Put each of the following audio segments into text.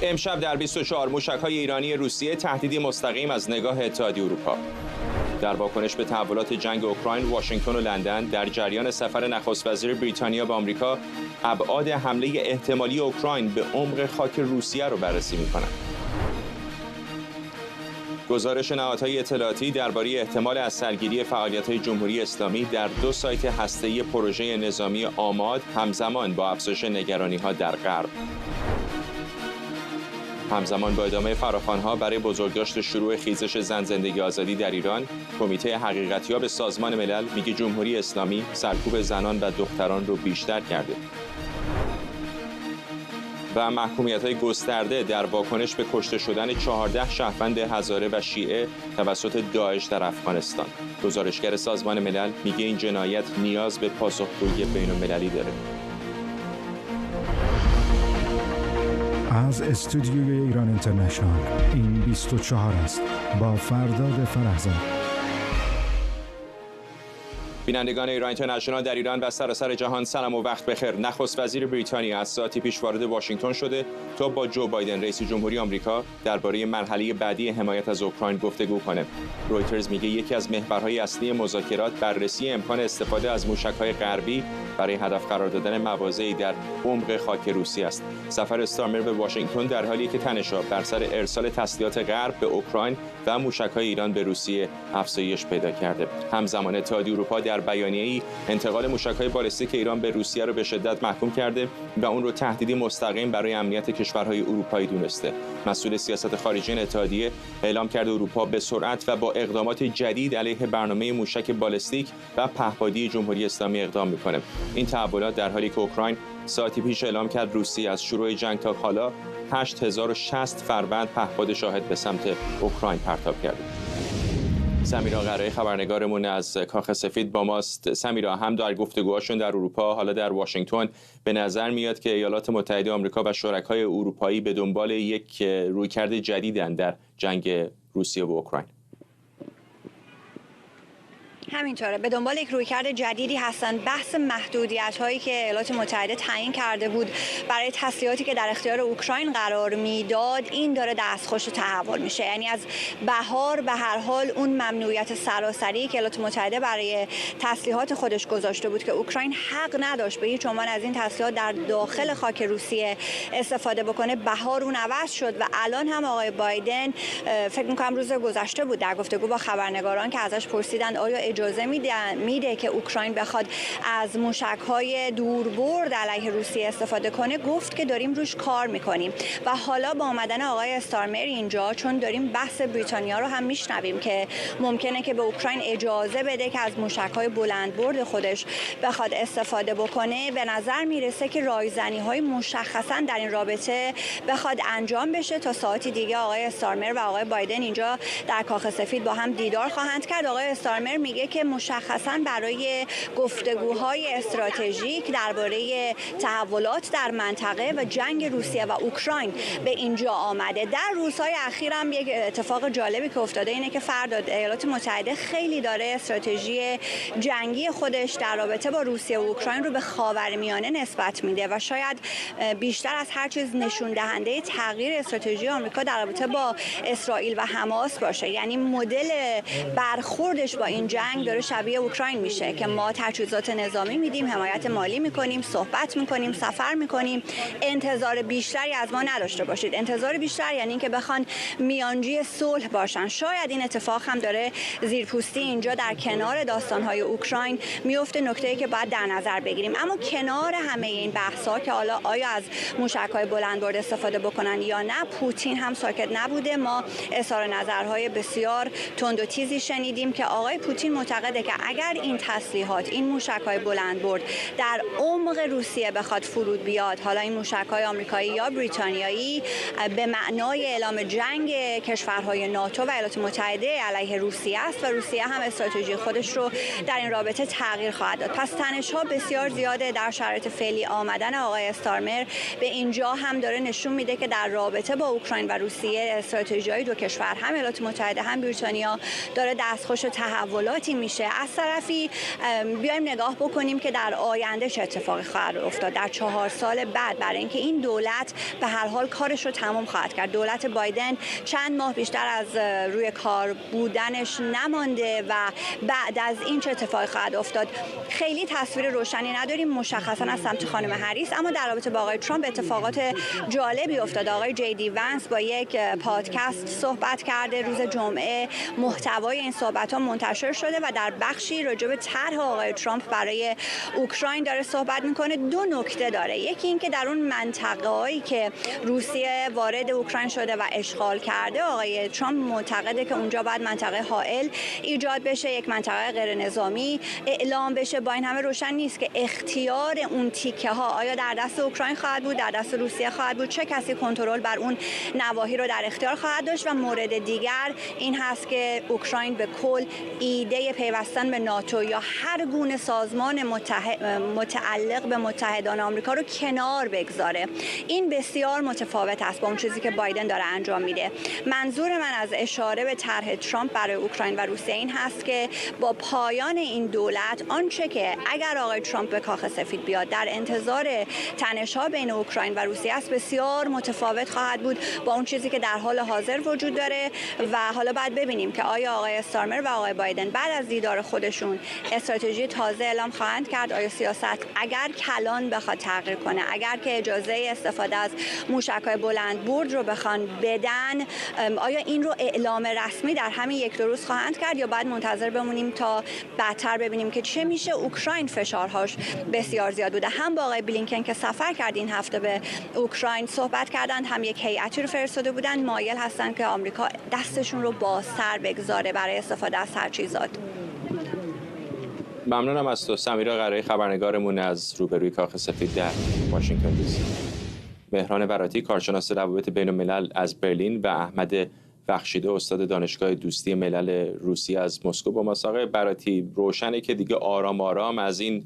امشب در 24 موشک‌های ایرانی روسیه تهدیدی مستقیم از نگاه اتحادیه اروپا. در واکنش به تحولات جنگ اوکراین، واشنگتن و لندن در جریان سفر نخست وزیر بریتانیا به آمریکا ابعاد حمله احتمالی اوکراین به عمق خاک روسیه را بررسی می‌کنند. گزارش نهادهای اطلاعاتی درباره احتمال از سرگیری فعالیت‌های جمهوری اسلامی در 2 سایت هسته‌ای پروژه نظامی آماد همزمان با افزایش نگرانی‌ها در غرب. همزمان با ادامه فراخوان‌ها برای بزرگداشت شروع خیزش زن زندگی آزادی در ایران، کمیته حقیقتیاب سازمان ملل میگه جمهوری اسلامی سرکوب زنان و دختران رو بیشتر کرده. و محکومیت‌های گسترده در واکنش به کشته شدن 14 شهروند هزاره و شیعه توسط داعش در افغانستان. گزارشگر سازمان ملل میگه این جنایت نیاز به پاسخگویی بین‌المللی داره. از استودیوی ایران اینترنشنال این 24 است با فرداد فرهزاد. بینندگان ایران اینترنشنال در ایران و سراسر جهان سلام و وقت بخیر. نخست وزیر بریتانیا از ساعتی پیش وارد واشنگتن شده تا با جو بایدن رئیس جمهوری آمریکا درباره مرحله بعدی حمایت از اوکراین گفتگو کنه. رویترز میگه یکی از محورهای اصلی مذاکرات بررسی امکان استفاده از موشک‌های غربی برای هدف قرار دادن مواضعی در عمق خاک روسیه است. سفر استارمر به واشنگتن در حالیه که تنش‌ها بر سر ارسال تسلیحات غرب به اوکراین و موشک‌های ایران به روسیه افزایش پیدا کرده. همزمان اتحادیه اروپا در بیانیه‌ای انتقال موشک‌های بالستیک ایران به روسیه را به شدت محکوم کرده و اون رو تهدیدی مستقیم برای امنیت کشورهای اروپایی دونسته. مسئول سیاست خارجی اتحادیه اعلام کرده اروپا به سرعت و با اقدامات جدید علیه برنامه موشک بالستیک و پهپادی جمهوری اسلامی اقدام می‌کنه. این تحولات در حالی که اوکراین ساعتی پیش اعلام کرد روسیه از شروع جنگ تا حالا 8060 فروند پهپاد شاهد به سمت اوکراین پرتاب کرده. سمیرا قرایی خبرنگارمون از کاخ سفید با ماست. سمیرا، هم در گفتگوهاشون در اروپا حالا در واشنگتن به نظر میاد که ایالات متحده آمریکا و شرکای اروپایی به دنبال یک رویکرد جدیدن در جنگ روسیه و اوکراین. همینطوره، به دنبال یک رویکرد جدیدی هستن. بحث محدودیت هایی که ایالات متحده تعیین کرده بود برای تسلیحاتی که در اختیار اوکراین قرار میداد، این داره دستخوش تحول میشه. یعنی از بهار به هر حال اون ممنوعیت سراسری که ایالات متحده برای تسلیحات خودش گذاشته بود که اوکراین حق نداشت به هیچ عنوان از این تسلیحات در داخل خاک روسیه استفاده بکنه، بهار اون عوض شد و الان هم آقای بایدن فکر می‌کنم روز گذشته بود در گفتگو با خبرنگاران که ازش پرسیدن آیا اجازه میده که اوکراین بخواد از موشک‌های دوربرد علیه روسیه استفاده کنه، گفت که داریم روش کار میکنیم. و حالا با آمدن آقای استارمر اینجا، چون داریم بحث بریتانیا رو هم میشنویم که ممکنه که به اوکراین اجازه بده که از موشک‌های بلندبرد خودش بخواد استفاده بکنه، به نظر میرسه که رایزنی‌های مشخصاً در این رابطه بخواد انجام بشه. تا ساعتی دیگه آقای استارمر و آقای بایدن اینجا در کاخ سفید با هم دیدار خواهند کرد. آقای استارمر میگه که مشخصاً برای گفتگوهای استراتژیک درباره تحولات در منطقه و جنگ روسیه و اوکراین به اینجا آمده. در روزهای اخیر هم یک اتفاق جالبی که افتاده اینه که فرداد ایالات متحده خیلی داره استراتژی جنگی خودش در رابطه با روسیه و اوکراین رو به خاورمیانه نسبت میده و شاید بیشتر از هر چیز نشون دهنده تغییر استراتژی آمریکا در رابطه با اسرائیل و حماس باشه. یعنی مدل برخوردش با این جنگ داره شبیه اوکراین میشه که ما تجهیزات نظامی میدیم، حمایت مالی میکنیم، صحبت میکنیم، سفر میکنیم، انتظار بیشتری از ما نداشته باشید. انتظار بیشتر یعنی اینکه بخوان میانجی صلح باشن. شاید این اتفاق هم داره زیرپوستی اینجا در کنار داستانهای اوکراین میفته، نکته‌ای که باید در نظر بگیریم. اما کنار همه این بحث‌ها که حالا آیا از موشک‌های بلندبرد استفاده بکنن یا نه، پوتین هم ساکت نبوده. ما اظهار نظرهای بسیار تند و تیزی شنیدیم که آقای پوتین معتقده که اگر این تسلیحات، این موشک‌های بلندبرد در عمق روسیه بخواد فرود بیاد، حالا این موشک‌های آمریکایی یا بریتانیایی، به معنای اعلام جنگ کشورهای ناتو و ایالات متحده علیه روسیه است و روسیه هم استراتژی خودش رو در این رابطه تغییر خواهد داد. پس تنش‌ها بسیار زیاده. در شرایط فعلی آمدن آقای استارمر به اینجا هم داره نشون میده که در رابطه با اوکراین و روسیه استراتژی‌های دو کشور، هم ایالات متحده هم بریتانیا، داره دستخوش تحولاتی چی میشه. از طرفی بیایم نگاه بکنیم که در آینده چه اتفاقی خواهد افتاد در 4 سال بعد، برای اینکه این دولت به هر حال کارش رو تمام خواهد کرد. دولت بایدن چند ماه بیشتر از روی کار بودنش نمانده و بعد از این چه اتفاقی خواهد افتاد خیلی تصویر روشنی نداریم مشخصا از سمت خانم هریس. اما در رابطه با آقای ترامپ اتفاقات جالبی افتاد. آقای جی دی ونس با یک پادکست صحبت کرده روز جمعه. محتوای این صحبت‌ها منتشر شده و در بخشی راجع به طرح آقای ترامپ برای اوکراین داره صحبت میکنه. 2 نکته داره. یکی این که در اون منطقه‌ای که روسیه وارد اوکراین شده و اشغال کرده، آقای ترامپ معتقده که اونجا باید منطقه حائل ایجاد بشه، یک منطقه غیر نظامی اعلام بشه. با این همه روشن نیست که اختیار اون تیکه ها آیا در دست اوکراین خواهد بود، در دست روسیه خواهد بود، چه کسی کنترل بر اون نواحی رو در اختیار خواهد داشت. و مورد دیگر این هست که اوکراین به کل ایده پیوستن به ناتو یا هر گونه سازمان متعلق به متحدان آمریکا رو کنار بگذاره. این بسیار متفاوت است با اون چیزی که بایدن داره انجام میده. منظور من از اشاره به طرح ترامپ برای اوکراین و روسیه این هست که با پایان این دولت آنچه که اگر آقای ترامپ به کاخ سفید بیاد در انتظار تنش‌ها بین اوکراین و روسیه است بسیار متفاوت خواهد بود با اون چیزی که در حال حاضر وجود داره. و حالا باید ببینیم که آیا آقای استارمر و آقای بایدن بعد از دیدار خودشون استراتژی تازه اعلام خواهند کرد. آیا سیاست اگر کلان بخواد تغییر کنه، اگر که اجازه استفاده از موشک‌های بلند برد رو بخوان بدن، آیا این رو اعلام رسمی در همین 1-2 روز خواهند کرد یا بعد منتظر بمونیم تا بعدتر ببینیم که چه میشه؟ اوکراین فشارهاش بسیار زیاد بوده. هم با آقای بلینکن که سفر کرد این هفته به اوکراین صحبت کردند، هم یک هیئتی رو فرستاده بودن، مایل هستن که آمریکا دستشون رو بازتر بگذاره برای استفاده از تجهیزات. ممنونم از تو سمیرا قرایی، خبرنگارمون از روبروی کاخ سفید در واشنگتن دی سی. مهران براتی کارشناس روابط بین الملل از برلین و احمد بخشیده استاد دانشگاه دوستی ملل روسیه از مسکو با ما. آقای براتی، روشنه که دیگه آرام آرام از این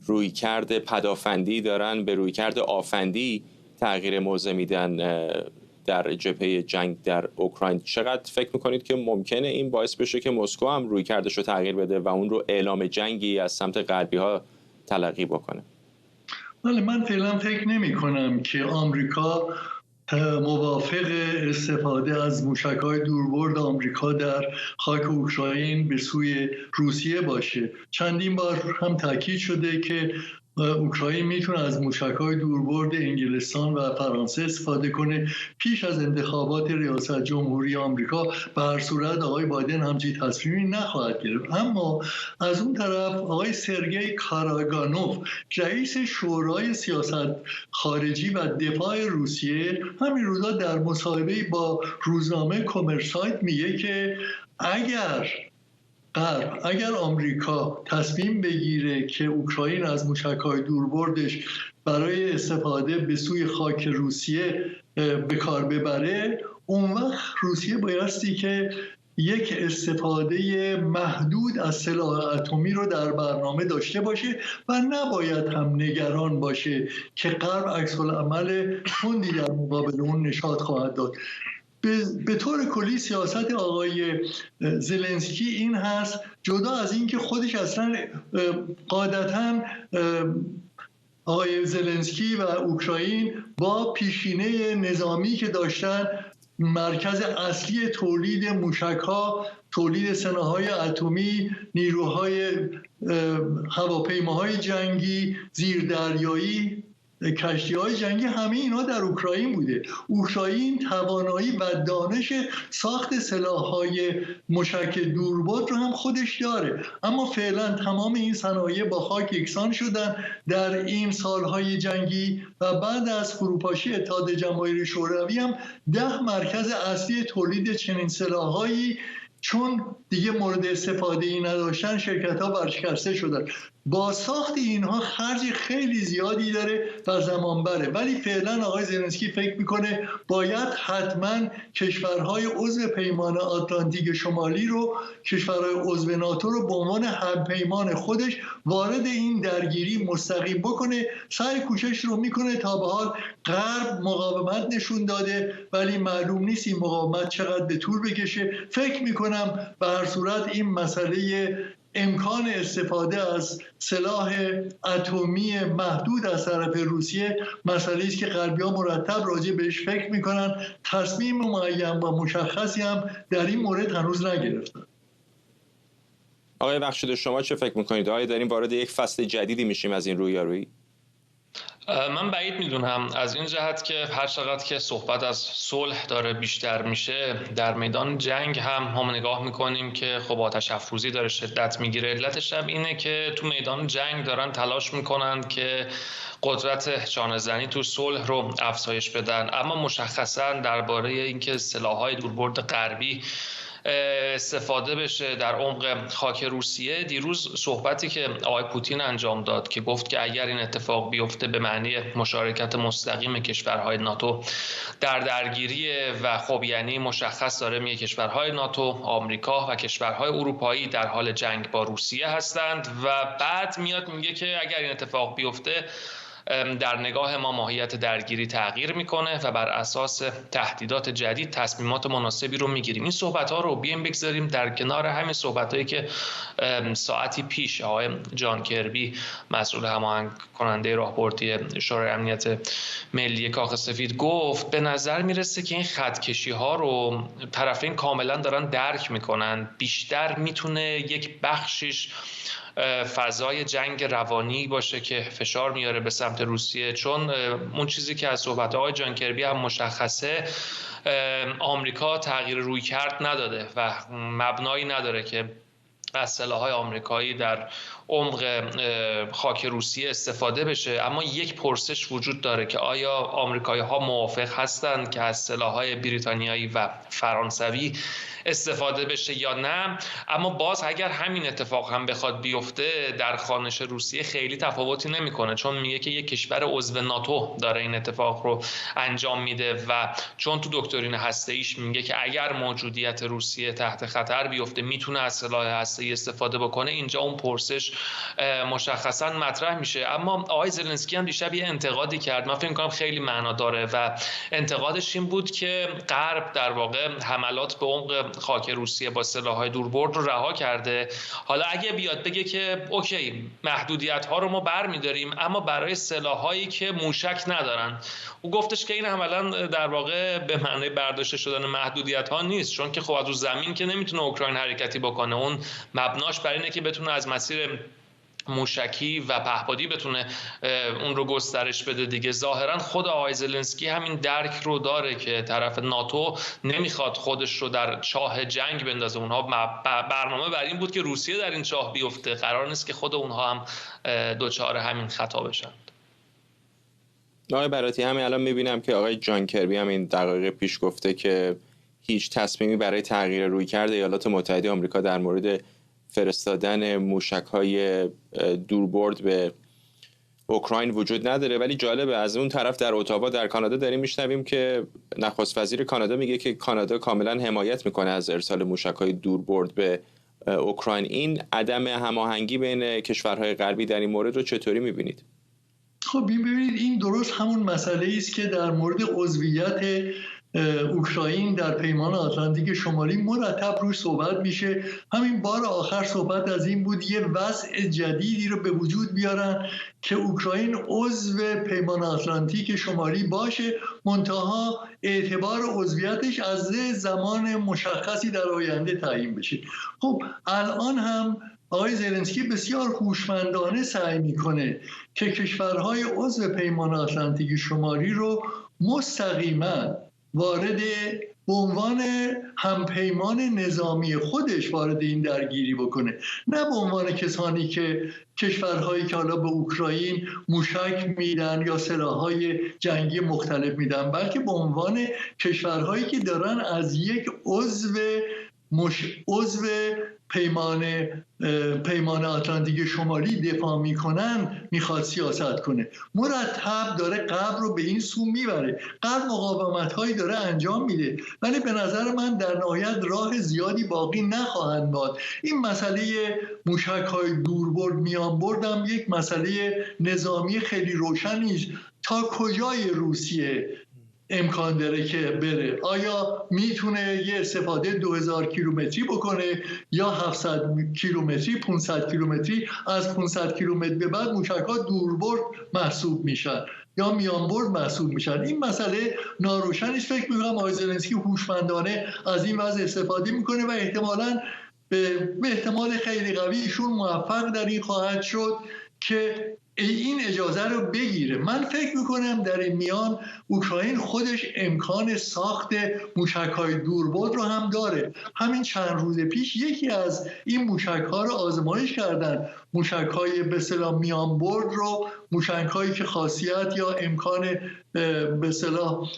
رویکرد پدافندی دارن به رویکرد آفندی تغییر موضع میدن در جبهه جنگ در اوکراین. چقدر فکر میکنید که ممکنه این باعث بشه که مسکو هم رویکردش رو تغییر بده و اون رو اعلام جنگی از سمت غربی ها تلقی بکنه؟ ولی من فعلا فکر نمی کنم که آمریکا موافق استفاده از موشک‌های دوربرد آمریکا در خاک اوکراین به سوی روسیه باشه. چندین بار هم تاکید شده که اوکراین میتونه از موشک‌های دوربرد انگلستان و فرانسه استفاده کنه پیش از انتخابات ریاست جمهوری آمریکا. به هر صورت آقای بایدن همچین تصمیمی نخواهد گرفت. اما از اون طرف آقای سرگئی کاراگانوف رئیس شورای سیاست خارجی و دفاع روسیه همین روزا در مصاحبه‌ای با روزنامه کمرسایت میگه که اگر آمریکا تصمیم بگیره که اوکراین از موشک‌های دوربردش برای استفاده به سوی خاک روسیه به کار ببره، اون وقت روسیه بایستی که یک استفاده محدود از سلاح اتمی رو در برنامه داشته باشه و نباید هم نگران باشه که غرب عکس‌العمل تندی در مقابل اون نشاط خواهد داد. به طور کلی سیاست آقای زلنسکی این هست، جدا از این که خودش اصلا قاعدتاً آقای زلنسکی و اوکراین با پیشینه نظامی که داشتن مرکز اصلی تولید موشک‌ها، تولید سلاح‌های اتمی، نیروهای هواپیماهای جنگی، زیردریایی، کشتی‌های جنگی، همه اینا در اوکراین بوده. اوکراین توانایی و دانش ساخت سلاح‌های موشک دوربرد رو هم خودش داره، اما فعلا تمام این صنایع با خاک یکسان شدن در این سالهای جنگی و بعد از فروپاشی اتحاد جماهیر شوروی هم 10 مرکز اصلی تولید چنین سلاح‌هایی چون دیگه مورد استفاده ای نداشتن شرکت‌ها ورشکسته شدن. با ساخت اینها خرج خیلی زیادی داره و زمان بره، ولی فعلا آقای زلنسکی فکر میکنه باید حتما کشورهای عضو پیمان آتلانتیک شمالی رو، کشورهای عضو ناتو رو به عنوان همپیمان خودش وارد این درگیری مستقیم بکنه. سعی کوشش رو میکنه. تا به حال غرب مقاومت نشون داده ولی معلوم نیست این مقاومت چقدر به طول بکشه. فکر میکنم به هر صورت این مسئله امکان استفاده از سلاح اتمی محدود از طرف روسیه مسئله است که غربی‌ها مرتب راجع بهش فکر میکنن. تصمیم معین و مشخصی هم در این مورد هنوز نگرفتن. آقای بخشیده شما چه فکر میکنید؟ آیا داریم وارد یک فصل جدیدی میشیم از این رویارویی؟ من بعید میدونم، از این جهت که هر چقدر که صحبت از صلح داره بیشتر میشه، در میدان جنگ هم نگاه میکنیم که خب آتش افروزی داره شدت میگیره. علتش هم اینه که تو میدان جنگ دارن تلاش میکنن که قدرت چانه‌زنی تو صلح رو افزایش بدن، اما مشخصا درباره اینکه سلاح‌های دوربرد غربی استفاده بشه در عمق خاک روسیه، دیروز صحبتی که آقای پوتین انجام داد که گفت که اگر این اتفاق بیفته به معنی مشارکت مستقیم کشورهای ناتو در درگیری و خب یعنی مشخص داره میگه کشورهای ناتو، آمریکا و کشورهای اروپایی در حال جنگ با روسیه هستند و بعد میاد میگه که اگر این اتفاق بیفته در نگاه ما ماهیت درگیری تغییر میکنه و بر اساس تهدیدات جدید تصمیمات مناسبی رو میگیریم. این صحبت ها رو بیایم بگذاریم در کنار همین صحبت هایی که ساعتی پیش آقای جان کربی مسئول هماهنگ کننده راهبردی شورای امنیت ملی کاخ سفید گفت. به نظر میرسه که این خطکشی ها رو طرفین کاملا دارن درک میکنن. بیشتر میتونه یک بخشش فضای جنگ روانی باشه که فشار میاره به سمت روسیه، چون اون چیزی که از صحبت آقای جان کربی هم مشخصه، آمریکا تغییر رویکرد نداده و مبنایی نداره که از سلاح‌های آمریکایی در عمق خاک روسیه استفاده بشه. اما یک پرسش وجود داره که آیا آمریکایی‌ها موافق هستند که از سلاح‌های بریتانیایی و فرانسوی استفاده بشه یا نه؟ اما باز اگر همین اتفاق هم بخواد بیفته در خانش روسیه خیلی تفاوتی نمیکنه، چون میگه که یک کشور عضو ناتو داره این اتفاق رو انجام میده و چون تو دکترین هسته‌ایش میگه که اگر موجودیت روسیه تحت خطر بیفته میتونه از سلاح هسته‌ای استفاده بکنه. اینجا اون پرسش مشخصا مطرح میشه. اما آقای زلنسکی هم دیشب یه انتقادی کرد، من فکر می‌کنم خیلی معنا داره و انتقادش این بود که غرب در واقع حملات به عمق خاک روسیه با سلاح‌های دوربرد رو رها کرده. حالا اگه بیاد بگه که اوکی محدودیت‌ها رو ما برمی‌داریم اما برای سلاح‌هایی که موشک ندارن، او گفتش که این عملاً در واقع به معنی برداشته شدن محدودیت‌ها نیست، چون که خب از زمین که نمیتونه اوکراین حرکتی بکنه، اون مبناش بر اینه که بتونه از مسیر موشکی و پهپادی بتونه اون رو گسترش بده دیگه. ظاهرا خود آقای زلنسکی همین درک رو داره که طرف ناتو نمیخواد خودش رو در چاه جنگ بندازه. اونها برنامه بر این بود که روسیه در این چاه بیفته، قرار نیست که خود اونها هم دوچار همین خطا بشن. آقای براتی، همین الان میبینم که آقای جان کربی هم این دقایق پیش گفته که هیچ تصمیمی برای تغییر رویکرد ایالات متحده آمریکا در مورد فرستادن موشک‌های دوربرد به اوکراین وجود نداره. ولی جالبه از اون طرف در اتاوا در کانادا داریم میشنویم که نخست وزیر کانادا میگه که کانادا کاملا حمایت میکنه از ارسال موشک‌های دوربرد به اوکراین. این عدم هماهنگی بین کشورهای غربی در این مورد رو چطوری میبینید؟ خب ببینید، این درست همون مسئله است که در مورد عضویت اوکراین در پیمان آتلانتیک شمالی مرتب روش صحبت میشه. همین بار آخر صحبت از این بود یه وضع جدیدی رو به وجود بیارن که اوکراین عضو پیمان آتلانتیک شمالی باشه، منتها اعتبار عضویتش از زمان مشخصی در آینده تعیین بشه. خب الان هم آقای زلنسکی بسیار هوشمندانه سعی میکنه که کشورهای عضو پیمان آتلانتیک شمالی رو مستقیما وارد به عنوان همپیمان نظامی خودش وارد این درگیری بکنه، نه به عنوان کسانی که کشورهایی که حالا به اوکراین موشک میدن یا سلاح‌های جنگی مختلف میدن، بلکه به عنوان کشورهایی که دارن از یک عضو پیمان آتلانتیک شمالی دفاع میکنن میخواد سیاست کنه. مرتب داره غرب رو به این سو میبره. غرب مقاومت‌هایی داره انجام میده، ولی به نظر من در نهایت راه زیادی باقی نخواهند ماند. این مسئله موشک‌های دوربرد میانبرد هم یک مسئله نظامی خیلی روشنی است. تا کجای روسیه امکان داره که بره. آیا میتونه یه استفاده 2000 کیلومتری بکنه یا 700 کیلومتری، 500 کیلومتری؟ از 500 کیلومتر به بعد موشک‌ها دوربرد محسوب میشن یا میانبرد محسوب میشن. این مسئله ناروشن است. فکر میکنم آقای زلنسکی هوشمندانه از این وضع استفاده میکنه و احتمالاً به احتمال خیلی قوی ایشون موفق در این خواهد شد که این اجازه رو بگیره. من فکر میکنم در این میان اوکراین خودش امکان ساخت موشک‌های دوربرد رو هم داره. همین چند روز پیش یکی از این موشک‌ها رو آزمایش کردن، موشک‌های به اصطلاح میانبرد رو، موشک‌هایی که خاصیت یا امکان به اصطلاح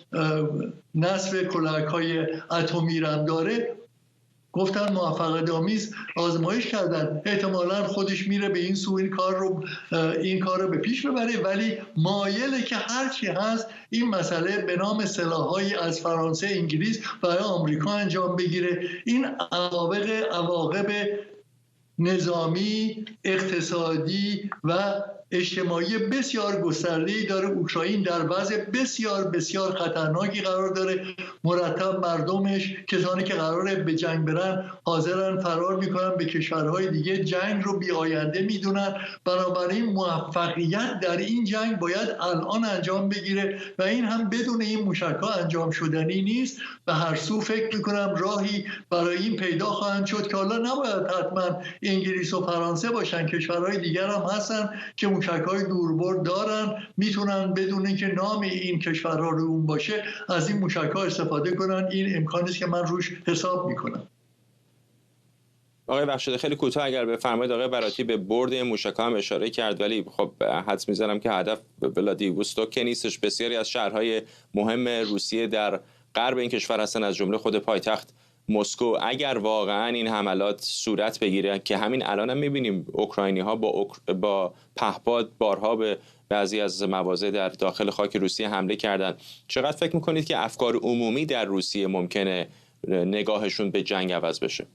نصب کلاهک‌های اتمی هم داره. گفتن موفقیت آمیز آزمایش کردن، احتمالاً خودش میره به این سو این کار رو به پیش ببره، ولی مایله که هرچی هست این مسئله به نام سلاح‌هایی از فرانسه، انگلیس و آمریکا انجام بگیره. این عواقب نظامی، اقتصادی و اجتماعی بسیار گسترده‌ای داره. اوکراین در وضع بسیار بسیار خطرناکی قرار داره. مرتب مردمش، کسانی که قراره به جنگ برن، حاضرن فرار میکنن به کشورهای دیگه، جنگ رو بی آینده میدونن. بنابراین موفقیت در این جنگ باید الان انجام بگیره و این هم بدون این موشک‌ها انجام شدنی نیست. به هر سو فکر میکنم راهی برای این پیدا خواهند شد که حالا نباید حتما انگلیس و فرانسه باشن، کشورهای دیگر هم هستن که موشک‌های دوربرد دارن، میتونن بدون اینکه نام این کشورها رو اون باشه از این موشک‌ها استفاده کنن. این امکانی است که من روش حساب میکنم. آقای بخشیده خیلی کوتاه اگر بفرمایید. آقای براتی به برد موشک‌ها هم اشاره کرد، ولی خب حدس می‌زنم که هدف ولادیوستوک که نیستش. بسیاری از شهرهای مهم روسیه در غرب این کشور هستن، از جمله خود پایتخت مسکو. اگر واقعا این حملات صورت بگیره که همین الان هم می‌بینیم اوکراینی‌ها با پهپاد بارها به بعضی از مواضع در داخل خاک روسیه حمله کردن، چقدر فکر می‌کنید که افکار عمومی در روسیه ممکنه نگاهشون به جنگ عوض بشه؟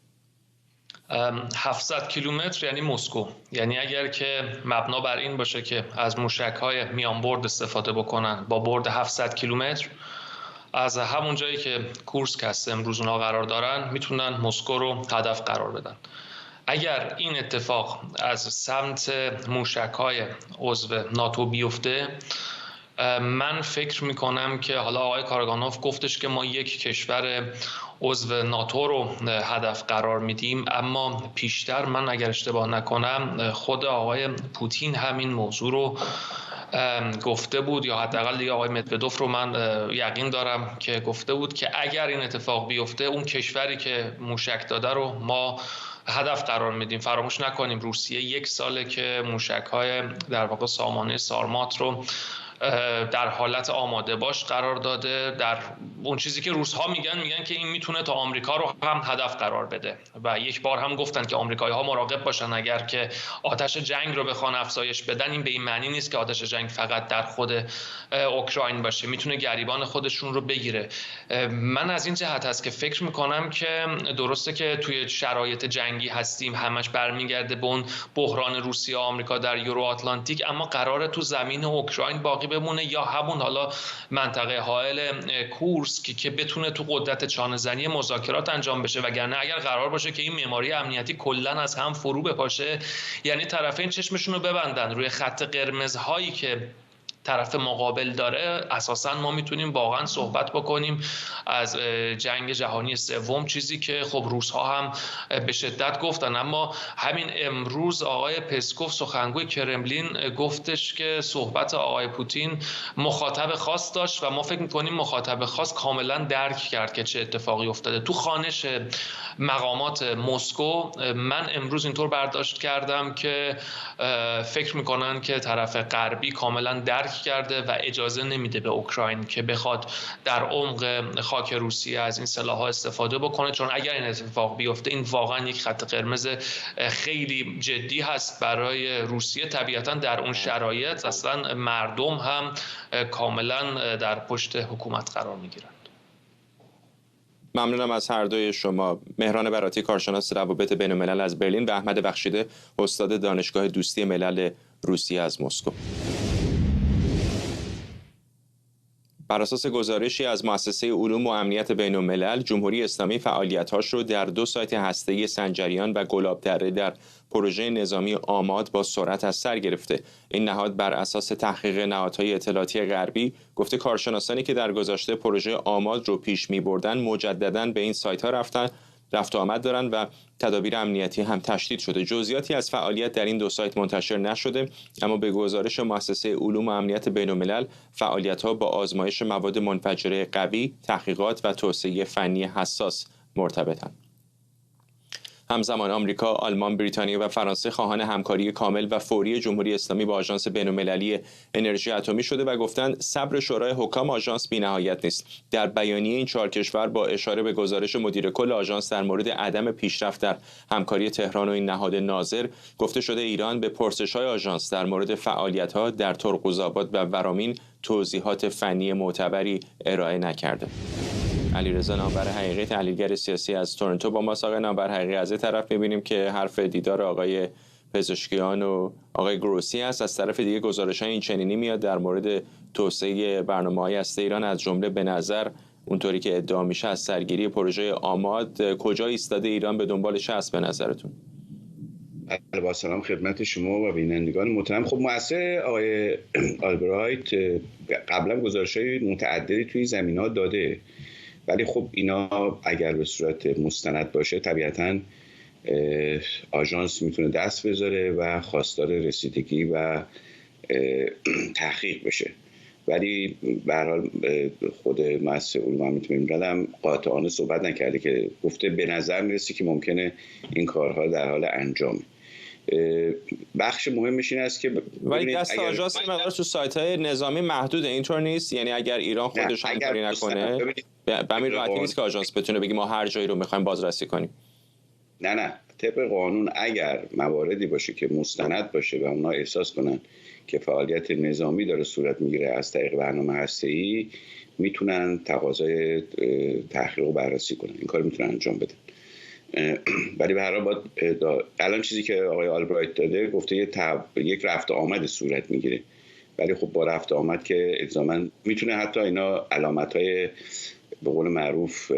700 کیلومتر یعنی مسکو. یعنی اگر که مبنا بر این باشه که از موشک‌های میانبرد استفاده بکنن با برد 700 کیلومتر، از همون جایی که کورسک هست امروز اونها قرار دارن میتونن مسکو رو هدف قرار بدن. اگر این اتفاق از سمت موشک‌های عضو ناتو بیفته، من فکر میکنم که حالا آقای کارگانوف گفتش که ما یک کشور عضو ناتو رو هدف قرار میدیم، اما پیشتر من اگر اشتباه نکنم خود آقای پوتین همین موضوع رو گفته بود، یا حداقل دیگه آقای مدودوف رو من یقین دارم که گفته بود که اگر این اتفاق بیفته اون کشوری که موشک داده رو ما هدف قرار میدیم. فراموش نکنیم روسیه 1 ساله که موشک‌های در واقع سامانه سارمات رو در حالت آماده باش قرار داده. در اون چیزی که روس‌ها میگن که این میتونه تا آمریکا رو هم هدف قرار بده و یک بار هم گفتن که آمریکایی‌ها مراقب باشن اگر که آتش جنگ رو بخوان افزایش بدن، این به این معنی نیست که آتش جنگ فقط در خود اوکراین باشه، میتونه گریبان خودشون رو بگیره. من از این جهت هست که فکر میکنم که درسته که توی شرایط جنگی هستیم، همش برمیگرده به اون بحران روسیه و آمریکا در یورو آتلانتیک، اما قراره تو زمین اوکراین باقی بمونه یا همون حالا منطقه حائل کورسک که بتونه تو قدرت چانه‌زنی مذاکرات انجام بشه. وگرنه اگر قرار باشه که این معماری امنیتی کلا از هم فرو بپاشه، یعنی طرفین چشمشون رو ببندن روی خط قرمزهایی که طرف مقابل داره، اساساً ما میتونیم واقعا صحبت بکنیم از جنگ جهانی سوم، چیزی که خب روس‌ها هم به شدت گفتن. اما همین امروز آقای پسکوف سخنگوی کرملین گفتش که صحبت آقای پوتین مخاطب خاص داشت و ما فکر می‌کنیم مخاطب خاص کاملا درک کرد که چه اتفاقی افتاده. تو خوانش مقامات مسکو من امروز اینطور برداشت کردم که فکر می‌کنن که طرف غربی کاملا درک کرده و اجازه نمیده به اوکراین که بخواد در عمق خاک روسیه از این سلاح‌ها استفاده بکنه، چون اگر این اتفاق بیفته این واقعا یک خط قرمز خیلی جدی هست برای روسیه. طبیعتا در اون شرایط اصلا مردم هم کاملا در پشت حکومت قرار میگیرند. ممنونم از هر دوی شما. مهران براتی، کارشناس روابط بین الملل از برلین، و احمد بخشیده، استاد دانشگاه دوستی ملل روسیه از مسکو. بر اساس گزارشی از مؤسسه علوم و امنیت بین‌الملل، جمهوری اسلامی فعالیت‌هاش رو در 2 سایت هسته‌ای سنجریان و گلابدره در پروژه نظامی آماد با سرعت از سر گرفته. این نهاد بر اساس تحقیق نهادهای اطلاعاتی غربی گفته کارشناسانی که در گذشته پروژه آماد رو پیش می‌بردن مجدداً به این سایت‌ها رفت و آمد دارند و تدابیر امنیتی هم تشدید شده. جزئیاتی از فعالیت در این 2 سایت منتشر نشده، اما به گزارش مؤسسه علوم و امنیت بین‌الملل فعالیت‌ها با آزمایش مواد منفجره قوی، تحقیقات و توسعه فنی حساس مرتبطند. همزمان آمریکا، آلمان، بریتانیا و فرانسه خواهان همکاری کامل و فوری جمهوری اسلامی با آژانس بین‌المللی انرژی اتمی شده و گفتند صبر شورای حکام آژانس بی‌نهایت نیست. در بیانیه این 4 کشور با اشاره به گزارش مدیر کل آژانس در مورد عدم پیشرفت در همکاری تهران و این نهاد ناظر گفته شده ایران به پرسش‌های آژانس در مورد فعالیت‌ها در ترقوزآباد و ورامین توضیحات فنی معتبری ارائه نکرده. علیرضا نامور حقیقی، تحلیلگر سیاسی از تورنتو با ما. آقای نامور حقیقی، از این طرف می‌بینیم که حرف دیدار آقای پزشکیان و آقای گروسی است، از طرف دیگه گزارش‌های این چنینی میاد در مورد توسعه برنامه‌های هسته ایران، از جمله به نظر اونطوری که ادعا میشه از سرگیری پروژه آماد. کجا ایستاده ایران به دنبالش هست به نظرتون؟ با سلام خدمت شما و بینندگان محترم. خب مؤسسه آقای آلبرایت قبلا گزارش‌های متعددی توی زمینه‌ها داده، ولی خب اینا اگر به صورت مستند باشه طبیعتاً آژانس میتونه دست بذاره و خواستار رسیدگی و تحقیق بشه. ولی به هر حال خود مؤسسه علوم و امنیت بین‌الملل هم قاطعانه صحبت نکرده که گفته به نظر میرسه که ممکنه این کارها در حال انجامه. بخش مهمش این است که ولی دست آژانس مقدار تو سایت‌های نظامی محدوده، اینطور نیست؟ یعنی اگر ایران خودش همکاری نکنه به همین راحتی نیست که آژانس بتونه بگه ما هر جایی رو می‌خوایم بازرسی کنیم. نه طبق قانون اگر مواردی باشه که مستند باشه و اونا احساس کنن که فعالیت نظامی داره صورت میگیره از طریق برنامه هسته‌ای، میتونن تقاضای تحقیق رو بررسی کنن، این کار میتونن انجام بدن. ولی به هر حال الان چیزی که آقای آلبرایت داده گفته یک رفت آمد صورت میگیره، ولی خب با رفت آمد که الزاما میتونه حتی اینا علامت‌های به قول معروف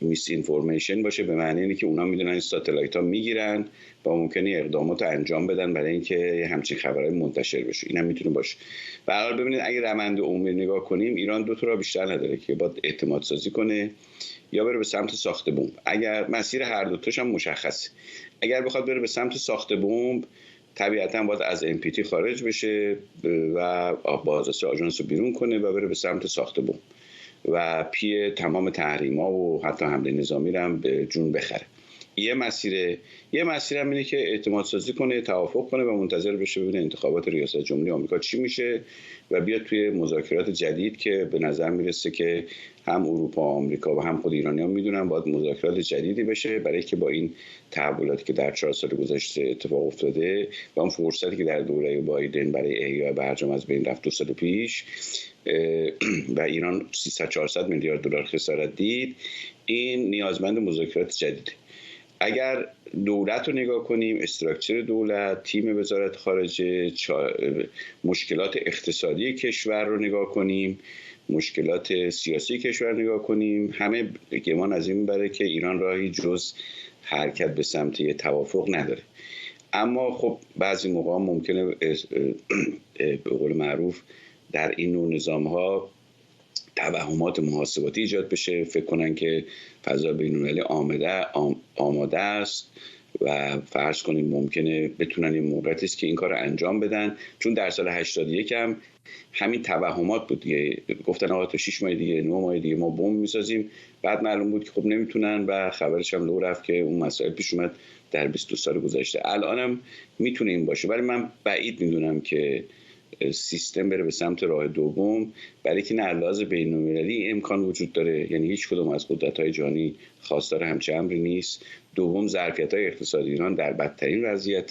میس اینفورمیشن باشه، به معنی اینه که اونا میدونن این ساتلایت‌ها میگیرن و ممکنه اقدامات انجام بدن برای اینکه همچین خبرهای منتشر بشه. اینم میتونه باشه. به هر حال ببینید اگه روند عمومی نگاه کنیم ایران 2 تا راه بیشتر نداره که باید اعتماد سازی کنه یا بره به سمت ساخت بمب. اگر مسیر هر دو تاش هم مشخصه، اگر بخواد بره به سمت ساخت بمب طبیعتاً باید از NPT خارج بشه و بازرسی آژانس رو بیرون کنه و بره به سمت ساخت بمب و پی تمام تحریم‌ها و حتی حمله نظامی رو هم به جون بخره. یه مسیر هم اینه که اعتماد سازی کنه، توافق کنه و منتظر بشه ببینه انتخابات ریاست جمهوری آمریکا چی میشه و بیاد توی مذاکرات جدید که به نظر میرسه که هم اروپا و آمریکا و هم خود ایرانیان میدونن باید مذاکرات جدیدی بشه برای که با این تحولاتی که در 4 سال گذشته اتفاق افتاده و اون فرصتی که در دوره بایدن برای احیای برجام از بین رفت 2 سال پیش و ایران 300-400 میلیارد دلار خسارت دید، این نیازمند مذاکرات جدیده. اگر دولت رو نگاه کنیم، استراکچر دولت، تیم وزارت خارجه، مشکلات اقتصادی کشور رو نگاه کنیم، مشکلات سیاسی کشور نگاه کنیم، همه گمان از این میبره که ایران راهی جز حرکت به سمت توافق نداره. اما خب بعضی موقع ممکنه به قول معروف در این نوع نظام‌ها توهمات محاسباتی ایجاد بشه، فکر کنن که فضا بین‌المللی آماده است و فرض کنیم ممکنه بتونن این موقعیتی است که این کار رو انجام بدن، چون در سال 81 هم همین توهمات بود دیگه، گفتن آقا تا 6 ماه دیگه 9 ماه دیگه ما بمب میسازیم، بعد معلوم بود که خب نمیتونن و خبرش هم لو رفت که اون مسائل پیش اومد در 22 سال گذشته. الانم میتونه این باشه، ولی من بعید میدونم که سیستم بره به سمت راه دوم، برای که نه لحاظ بین‌المللی امکان وجود داره، یعنی هیچ کدوم از قدرت‌های جهانی خواستار همچین امری نیست. دوم ظرفیت‌های اقتصادی ایران در بدترین وضعیت،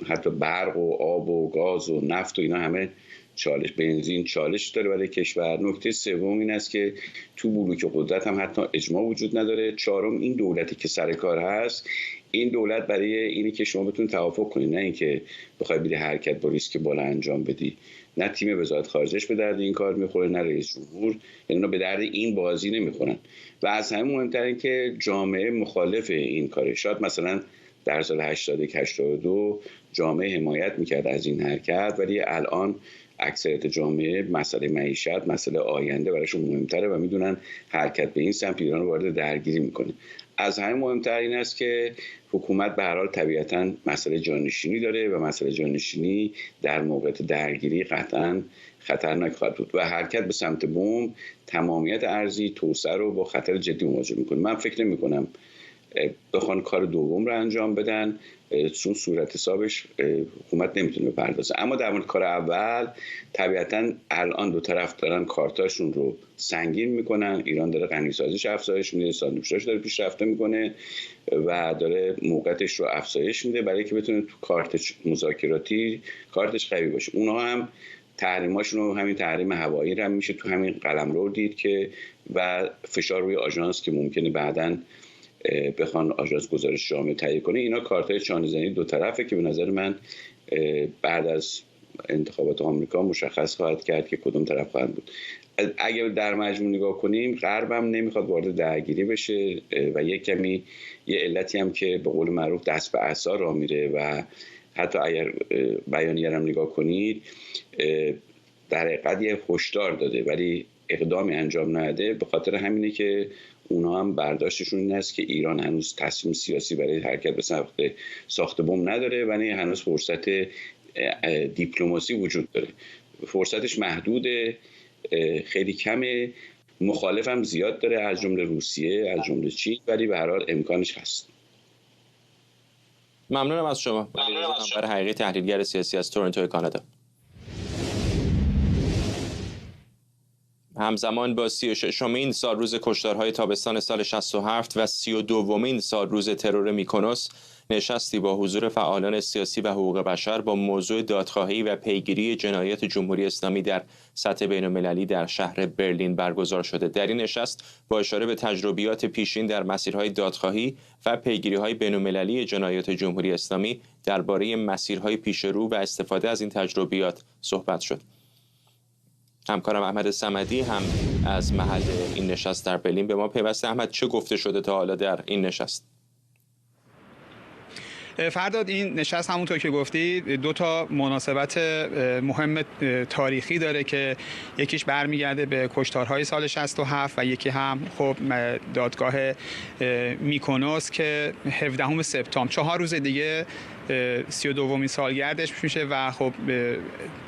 حتی برق و آب و گاز و نفت و اینا همه چالش، بنزین چالش داره برای کشور. نکته سوم این است که تو بلوک قدرت هم حتی اجماع وجود نداره. چهارم این دولتی که سر کار هست، این دولت برای اینی که شما بتونید توافق کنید، نه اینکه بخوای بری حرکت با ریسک بالا انجام بدی. نه تیم وزارت خارجهش به درد این کار میخوره، نه رئیس جمهور، یعنی اونا به درد این بازی نمیخورن. و از همه مهمتر این که جامعه مخالف این کاره. شاید مثلا در سال 82 جامعه حمایت میکرد از این حرکت، ولی الان اکثریت جامعه مسئله معیشت، مسئله آینده براشون مهمتره و میدونن حرکت به این سمت ایران وارد درگیری میکنه. از همه مهمتر این است که حکومت به هر حال طبیعتاً مسئله جانشینی داره و مسئله جانشینی در موقع درگیری قطعاً خطرناک خواهد بود و حرکت به سمت بمب تمامیت ارضی توسعه رو با خطر جدی مواجه میکنه. من فکر نمی‌کنم بخوان کار دوم رو انجام بدن، چون صورت حسابش حکومت نمیتونه بپردازه. اما در مورد کار اول طبیعتاً الان دو طرف دارن کارتاشون رو سنگین میکنن. ایران داره غنیسازیش افزایش میده، ساندویچاش داره پیشرفته میکنه و داره موقعیتش رو افزایش میده برای که بتونه تو کارت مذاکراتی کارتش قوی باشه. اونها هم تحریماشون رو، همین تحریم هوایی رو هم میشه تو همین قلمرو دید که و فشار روی آژانس که ممکنه بعداً بخوان آژانس گزارش جامع تهیه کنه. اینا کارتای چانه‌زنی دو طرفه که به نظر من بعد از انتخابات آمریکا مشخص خواهد کرد که کدوم طرف خواهد بود. اگر در مجموع نگاه کنیم غرب هم نمیخواد وارد درگیری بشه و یک کمی یه علتی هم که به قول معروف دست به عصا راه میره و حتی اگر بیانیه رو نگاه کنید در حقیقت یه هشدار داده ولی اقدامی انجام نداده. به خاطر همینه که اونا هم برداشتشون این است که ایران هنوز تصمیم سیاسی برای حرکت به سمت ساخت بمب نداره و نه هنوز فرصت دیپلماسی وجود داره. فرصتش محدوده، خیلی کمه، مخالف هم زیاد داره از جمله روسیه، از جمله چین، ولی به هر حال امکانش هست. ممنونم از شما. علیرضا حقیقی، تحلیلگر سیاسی از تورنتو کانادا. همزمان با 36مین سالروز کشتارهای تابستان سال 67 و 32مین سالروز ترور میکنوس، نشستی با حضور فعالان سیاسی و حقوق بشر با موضوع دادخواهی و پیگیری جنایات جمهوری اسلامی در سطح بین‌المللی در شهر برلین برگزار شده. در این نشست با اشاره به تجربیات پیشین در مسیرهای دادخواهی و پیگیری‌های بین‌المللی جنایات جمهوری اسلامی درباره مسیرهای پیشرو و استفاده از این تجربیات صحبت شد. همکارم احمد صمدی هم از محل این نشست در برلین به ما پیوسته. احمد، چه گفته شده تا حالا در این نشست؟ فرداد، این نشست همونطور که گفتی دو تا مناسبت مهم تاریخی داره که یکیش برمیگرده به کشتارهای سال 67 و یکی هم خب دادگاه میکنوس که 17 سپتامبر 4 روز دیگه 32مین سالگردش میشه و خب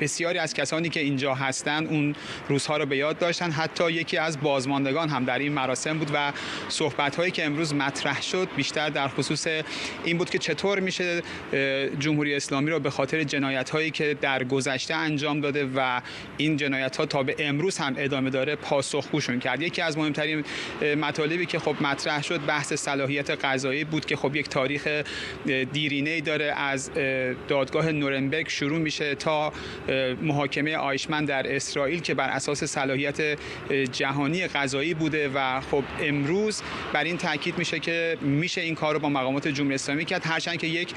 بسیاری از کسانی که اینجا هستن اون روزها رو به یاد داشتن. حتی یکی از بازماندگان هم در این مراسم بود و صحبت‌هایی که امروز مطرح شد بیشتر در خصوص این بود که چطور میشه جمهوری اسلامی رو به خاطر جنایت‌هایی که در گذشته انجام داده و این جنایت‌ها تا به امروز هم ادامه داره پاسخگوشون کرد. یکی از مهمترین مطالبی که خب مطرح شد بحث صلاحیت قضایی بود که خب یک تاریخ دیرینه‌ای داره. از دادگاه نورنبرگ شروع میشه تا محاکمه آیشمن در اسرائیل که بر اساس صلاحیت جهانی قضایی بوده و خب امروز بر این تاکید میشه که میشه این کار رو با مقامات جمهوری اسلامی کرد، هرچند که یک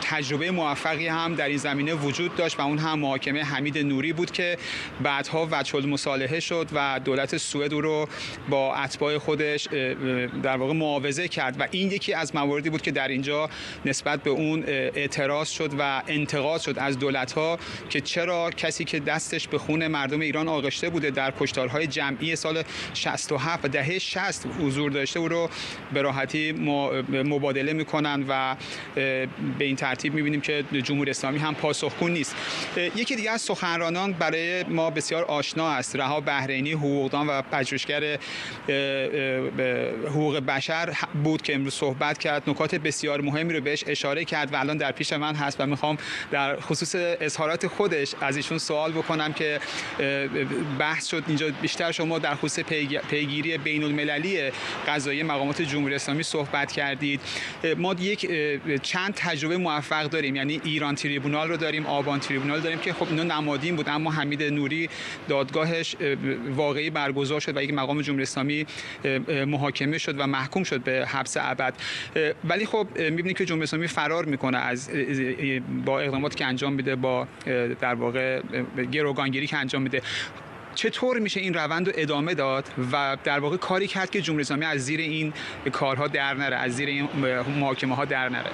تجربه موفقی هم در این زمینه وجود داشت و اون هم محاکمه حمید نوری بود که بعدها وجه المصالحه شد و دولت سوئد رو با اتباع خودش در واقع معاوضه کرد و این یکی از مواردی بود که در اینجا نسبت به اون اعتراض شد و انتقاد شد از دولت‌ها که چرا کسی که دستش به خون مردم ایران آغشته بوده در کشتارهای جمعی سال 67 و دهه 60 حضور داشته او رو به راحتی مبادله میکنن و به این ترتیب میبینیم که جمهوری اسلامی هم پاسخگو نیست. یکی دیگه از سخنرانان برای ما بسیار آشنا است، رها بحرینی، حقوقدان و پژوهشگر حقوق بشر بود که امروز صحبت کرد. نکات بسیار مهمی رو بهش اشاره کرد و الان در پیش من هست و میخوام در خصوص اظهارات خودش از ایشون سوال بکنم که بحث شد اینجا بیشتر شما در خصوص پیگیری بین المللی قضایی مقامات جمهوری اسلامی صحبت کردید. ما چند تجربه موفق داریم، یعنی ایران تریبونال رو داریم، آبان تریبونال داریم که خب اینا نمادین بود، اما حمید نوری دادگاهش واقعی برگزار شد و یک مقام جمهوری اسلامی محاکمه شد و محکوم شد به حبس ابد. ولی خب می‌بینید که جمهوری اسلامی فرار میکنه از با اقداماتی که انجام میده، با در واقع گروگانگیری که انجام میده. چطور میشه این روند رو ادامه داد و در واقع کاری کرد که جمهوری اسلامی از زیر این کارها در نره، از زیر این محاکمه ها در نره؟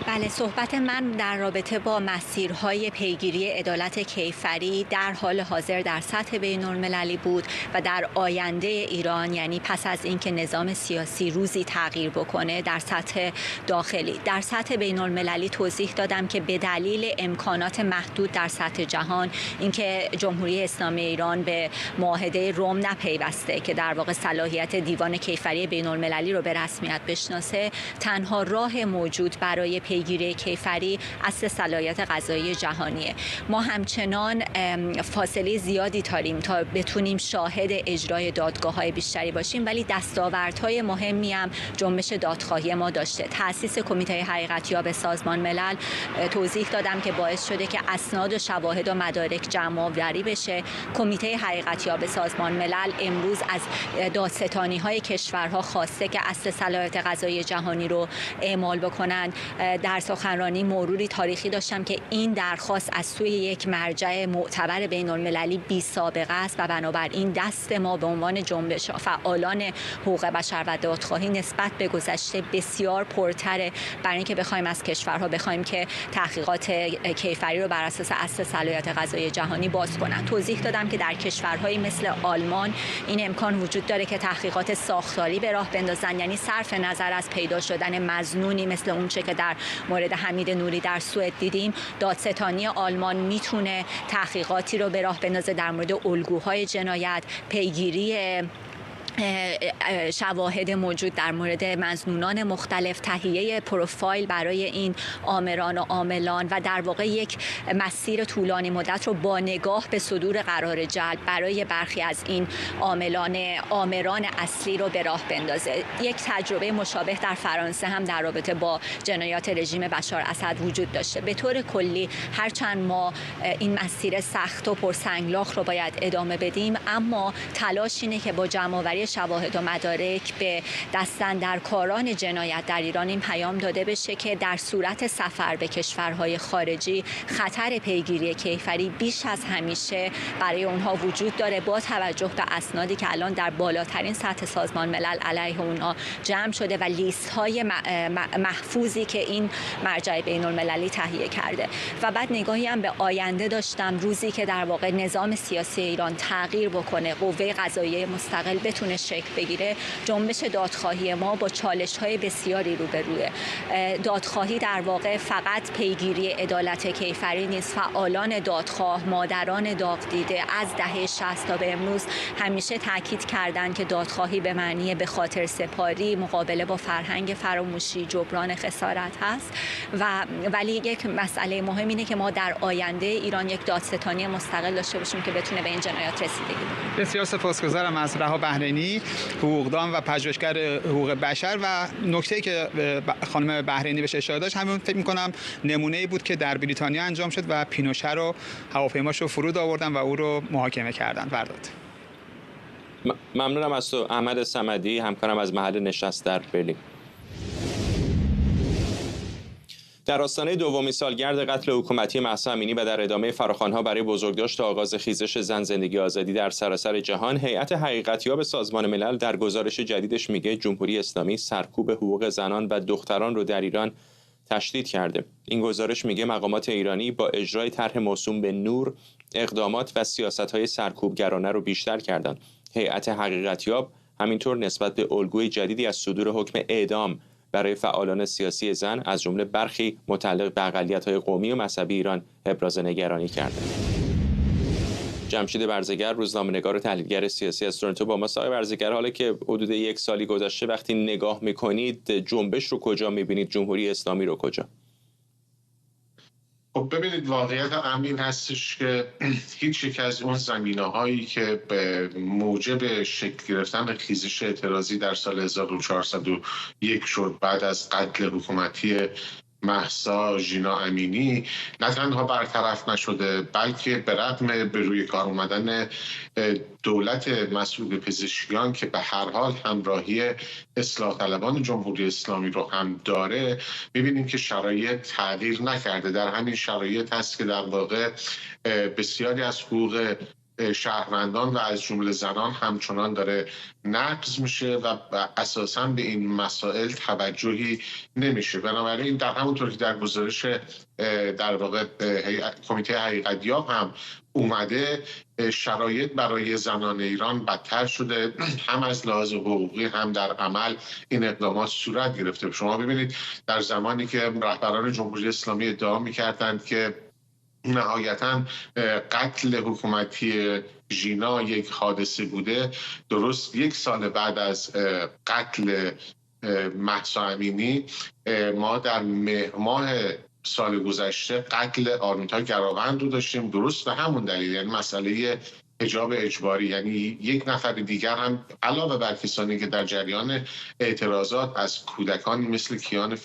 بله، صحبت من در رابطه با مسیرهای پیگیری عدالت کیفری در حال حاضر در سطح بین‌المللی بود و در آینده ایران، یعنی پس از اینکه نظام سیاسی روزی تغییر بکنه، در سطح داخلی. در سطح بین‌المللی توضیح دادم که به دلیل امکانات محدود در سطح جهان، اینکه جمهوری اسلامی ایران به معاهده روم نپیوسته که در واقع صلاحیت دیوان کیفری بین‌المللی رو به رسمیت بشناسه، تنها راه موجود برای پیگیری کیفری اصل صلاحیت قضایی جهانیه. ما همچنان فاصله زیادی داریم تا بتونیم شاهد اجرای دادگاه‌های بیشتری باشیم، ولی دستاوردهای مهمی هم جنبش دادخواهی ما داشته. تأسیس کمیته حقیقتیاب سازمان ملل توضیح دادم که باعث شده که اسناد و شواهد و مدارک جمع‌آوری بشه. کمیته حقیقتیاب سازمان ملل امروز از دادستانی‌های کشورها خواسته که اصل صلاحیت قضایی جهانی رو اعمال بکنند. در سخنرانی مروری تاریخی داشتم که این درخواست از سوی یک مرجع معتبر بین‌المللی بی سابقه است و بنابراین دست ما به عنوان جنبش فعالان حقوق بشر و دادخواهی نسبت به گذشته بسیار پرتره، برای اینکه بخوایم از کشورها بخوایم که تحقیقات کیفری رو بر اساس اصل صلاحیت قضایی جهانی باز کنند. توضیح دادم که در کشورهایی مثل آلمان این امکان وجود داره که تحقیقات ساختاری به راه بندازن، یعنی صرف نظر از پیدا شدن مظنونی مثل اون چه که در مورد حمید نوری در سوئد دیدیم، دادستانی آلمان میتونه تحقیقاتی رو به راه بندازه در مورد الگوهای جنایت، پیگیری شواهد موجود در مورد مظنونان مختلف، تهیه پروفایل برای این آمران و عاملان و در واقع یک مسیر طولانی مدت رو با نگاه به صدور قرار جلب برای برخی از این آمران اصلی رو به راه بندازه. یک تجربه مشابه در فرانسه هم در رابطه با جنایات رژیم بشار اسد وجود داشته. به طور کلی هرچند ما این مسیر سخت و پرسنگلاخ رو باید ادامه بدیم، اما تلاش اینه که با جمع‌آوری شواهد و مدارک به دستاندرکاران جنایت در ایران این پیام داده بشه که در صورت سفر به کشورهای خارجی خطر پیگیری کیفری بیش از همیشه برای اونها وجود داره، با توجه به اسنادی که الان در بالاترین سطح سازمان ملل علیه اونها جمع شده و لیست‌های محفوظی که این مرجع بین‌المللی تهیه کرده. و بعد نگاهی هم به آینده داشتم، روزی که در واقع نظام سیاسی ایران تغییر بکنه، قوه قضاییه مستقل بتونه شکل بگیره، جنبش دادخواهی ما با چالش‌های بسیاری روبروه. دادخواهی در واقع فقط پیگیری عدالت کیفری نیست. فعالان دادخواه، مادران داغ دیده از دهه 60 تا به امروز همیشه تاکید کردند که دادخواهی به معنی به خاطر سپاری، مقابله با فرهنگ فراموشی، جبران خسارت هست. ولی یک مسئله مهم اینه که ما در آینده ایران یک دادستانی مستقل داشته باشیم که بتونه به این جنایات رسیدگی کنه. بسیار سپاسگزارم از رها بحرینی، حقوقدان و پژوهشگر حقوق بشر. و نکته‌ای که خانم بحرینی بهش اشاره داشت همون فکر می‌کنم نمونه‌ای بود که در بریتانیا انجام شد و پینوشه رو هواپیماشو فرود آوردن و او رو محاکمه کردن. فرداد. ممنونم از تو احمد صمدی، همکارم از محل نشست در برلین. در آستانه دومین سالگرد قتل حکومتی مهسا امینی و در ادامه فراخوان‌ها برای بزرگداشت آغاز خیزش زن زندگی آزادی در سراسر جهان، هیئت حقیقتیاب سازمان ملل در گزارش جدیدش میگه جمهوری اسلامی سرکوب حقوق زنان و دختران رو در ایران تشدید کرده. این گزارش میگه مقامات ایرانی با اجرای طرح موسوم به نور اقدامات و سیاست‌های سرکوبگرانه رو بیشتر کردند. هیئت حقیقتیاب همینطور نسبت به الگوی جدیدی از صدور حکم اعدام برای فعالان سیاسی زن از جمله برخی متعلق به اقلیت‌های قومی و مذهبی ایران ابراز نگرانی کرده. جمشید برزگر، روزنامه‌نگار و تحلیلگر سیاسی از تورنتو با ماست. آقای برزگر، حالا که حدود یک سالی گذشته، وقتی نگاه می‌کنید جنبش رو کجا می‌بینید، جمهوری اسلامی رو کجا؟ خب ببینید، واقعیت امین هستش که هیچ یک از اون زمینه‌هایی که به موجب شکل گرفتن خیزش اعتراضی در سال 1401 شد بعد از قتل حکومتی مهسا ژینا امینی نه تنها برطرف نشده، بلکه به رغم به روی کار اومدن دولت مسئول پزشکیان که به هر حال همراهی اصلاح طلبان جمهوری اسلامی رو هم داره، می‌بینیم که شرایط تغییر نکرده. در همین شرایط هست که در واقع بسیاری از حقوق شهروندان و از جمله زنان همچنان داره نقض میشه و اساساً به این مسائل توجهی نمیشه. بنابراین در همونطور که در گزارش در واقع کمیته حقیقت‌یاب هم اومده، شرایط برای زنان ایران بدتر شده، هم از لحاظ حقوقی هم در عمل این اقدامات صورت گرفته. شما ببینید در زمانی که رهبران جمهوری اسلامی ادعا می‌کردند که نهایتاً قتل حکومتی ژینا یک حادثه بوده، درست 1 سال بعد از قتل مهسا امینی ما در مهر ماه سال گذشته قتل آرمیتا گراوند رو داشتیم، درست به همون دلیل، یعنی مسئله حجاب اجباری. یعنی یک نفر دیگر هم علاوه بر کسانی که در جریان اعتراضات از کودکانی مثل کیان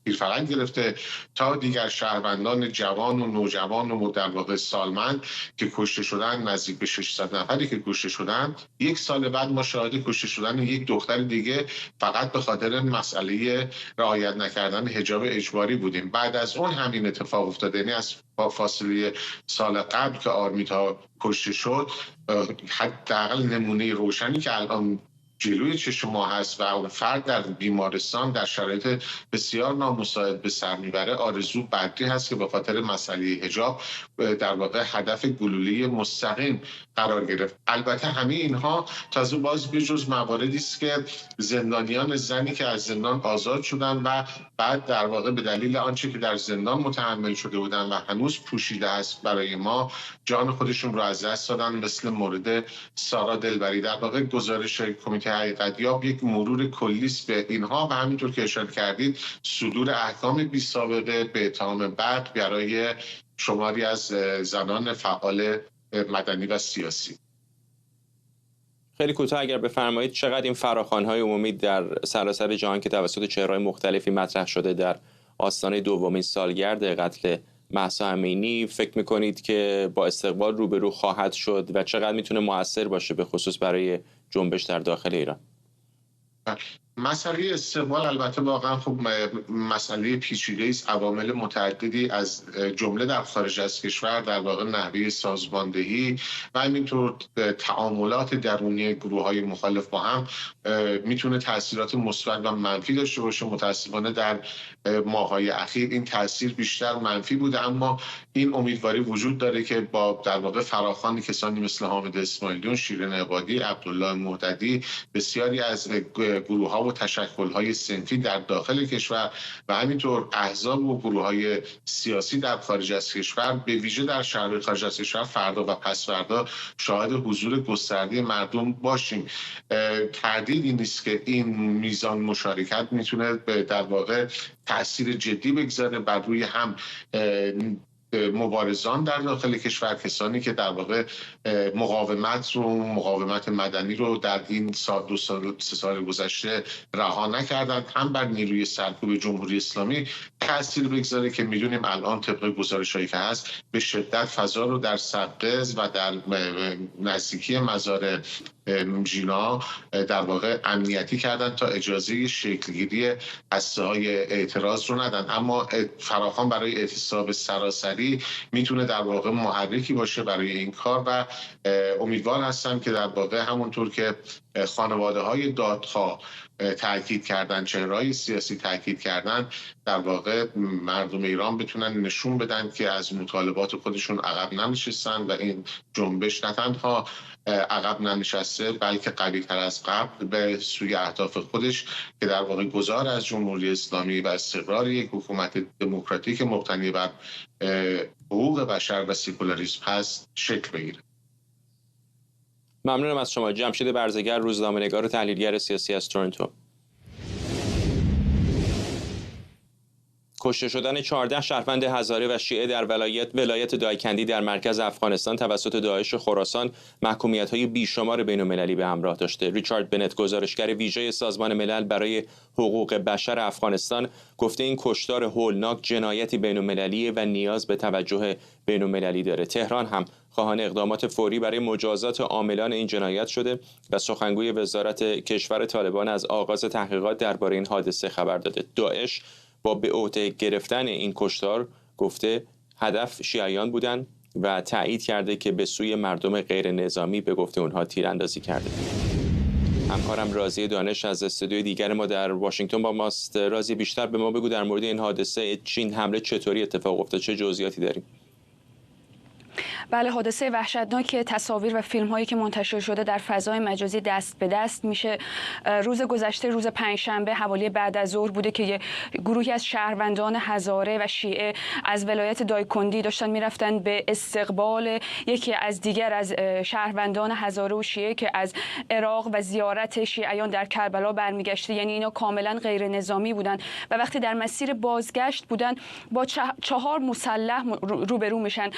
پیرفرنگ گرفته تا دیگر شهروندان جوان و نوجوان و در واقع سالمند که کشته شدن، نزدیک به 600 نفری که کشته شدن، 1 سال بعد ما شاهد کشته شدن یک دختر دیگه فقط به خاطر مسئله رعایت نکردن حجاب اجباری بودیم. بعد از اون همین اتفاق افتاده، یعنی از فاصله سال قبل که آرمیتا کشته شد، حداقل نمونه روشنی که الان جلوی چشم ما هست و اون فرد در بیمارستان در شرایط بسیار نامساعد به سر میبره، آرزو بدری هست که به خاطر مسئله حجاب در واقع هدف گلوله مستقیم قرار گرفت. البته همه اینها تازه باز به جز مواردی است که زندانیان زنی که از زندان آزاد شدن و بعد در واقع به دلیل آنچه که در زندان متحمل شده بودن و هنوز پوشیده است برای ما، جان خودشون رو از دست دادن، مثل مورد سارا دلبری. در واقع گزارش کمیته حقیقت‌یاب یک مرور کلی است به اینها و همینطور که اشاره کردید صدور احکام بی سابقه به اتهام بد برای شماری از زنان فعال مدنی و سیاسی. خیلی کوتاه اگر بفرمایید چقدر این فراخوان‌های عمومی در سراسر جهان که توسط چهره‌های مختلفی مطرح شده در آستانه دومین سالگرد قتل مهسا امینی فکر می‌کنید که با استقبال روبرو خواهد شد و چقدر میتونه مؤثر باشه به خصوص برای جنبش در داخل ایران؟ مسئله استقبال البته واقعا خب مسئله پیچیده‌ای است. عوامل متعددی از جمله در خارج از کشور، در واقع نحوه سازماندهی و همینطور تعاملات درونی گروه‌های مخالف با هم میتونه تاثیرات مثبت و منفی داشته باشه. متاسفانه در ماه‌های اخیر این تاثیر بیشتر منفی بوده، اما این امیدواری وجود داره که با در واقع فراخوان کسانی مثل حامد اسماعیلیون، شیرین عبادی، عبدالله مهددی، بسیاری از گروه‌ها و تشکل‌های صنفی در داخل کشور و همینطور احزاب و گروه‌های سیاسی در خارج از کشور، به ویژه در شهرهای خارج از کشور، فردا و پس فردا شاهد حضور گسترده مردم باشیم. تردیدی نیست که این میزان مشارکت میتونه در واقع تأثیر جدی بگذاره بر روی هم مبارزان در داخل کشور، کسانی که در واقع مقاومت مدنی رو در این سال 3 سال گذشته رها نکردند، هم بر نیروی سرکوب جمهوری اسلامی تأثیر بگذاره که میدونیم الان طبق گزارش‌هایی که هست به شدت فضا رو در سقز و در نزدیکی مزار ژینا در واقع امنیتی کردن تا اجازه شکلگیری هسته‌های اعتراض رو ندن. اما فراخوان برای اعتصاب سراسری میتونه در واقع محرکی باشه برای این کار و امیدوار هستم که در واقع همونطور که خانواده‌های دادخواه تاکید کردن، چهره‌های سیاسی تاکید کردن، در واقع مردم ایران بتونن نشون بدن که از مطالبات خودشون عقب ننشستن و این جنبش نه تنها عقب ننشسته بلکه قوی‌تر از قبل به سوی اهداف خودش که در واقع گذار از جمهوری اسلامی و استقرار یک حکومت دموکراتیک مبتنی بر حقوق بشر و سکولاریسم هست شکل بگیره. ممنونم از شما. جمشید برزگر، روزنامه‌نگار و تحلیلگر سیاسی از تورنتو. کشته شدن 14 شهروند هزاره و شیعه در ولایت دایکندی در مرکز افغانستان توسط داعش خراسان محکومیت‌های بیشمار بین‌المللی به همراه داشته. ریچارد بنت، گزارشگر ویژه سازمان ملل برای حقوق بشر افغانستان، گفته این کشتار هولناک جنایتی بین‌المللی و نیاز به توجه بین‌المللی داره. تهران هم خواهان اقدامات فوری برای مجازات عاملان این جنایت شده و سخنگوی وزارت کشور طالبان از آغاز تحقیقات درباره این حادثه خبر داده. داعش با به عهده گرفتن این کشتار گفته هدف شیعیان بودند و تایید کرده که به سوی مردم غیر نظامی به گفته اونها تیراندازی کرده. همکارم رازی دانش از استودیوی دیگر ما در واشنگتن با ماست. رازی، بیشتر به ما بگو در مورد این حادثه چین حمله چطوری اتفاق افتاد، چه جزئیاتی داریم؟ بله، حادثه وحشتناک تصاویر و فیلم هایی که منتشر شده در فضای مجازی دست به دست میشه. روز گذشته، روز پنجشنبه حوالی بعد از ظهر بوده که گروهی از شهروندان هزاره و شیعه از ولایت دایکندی داشتن میرفتن به استقبال یکی از دیگر از شهروندان هزاره و شیعه که از عراق و زیارت شیعیان در کربلا برمیگشته. یعنی اینا کاملا غیر نظامی بودن و وقتی در مسیر بازگشت بودن با 4 مسلح روبرو میشن.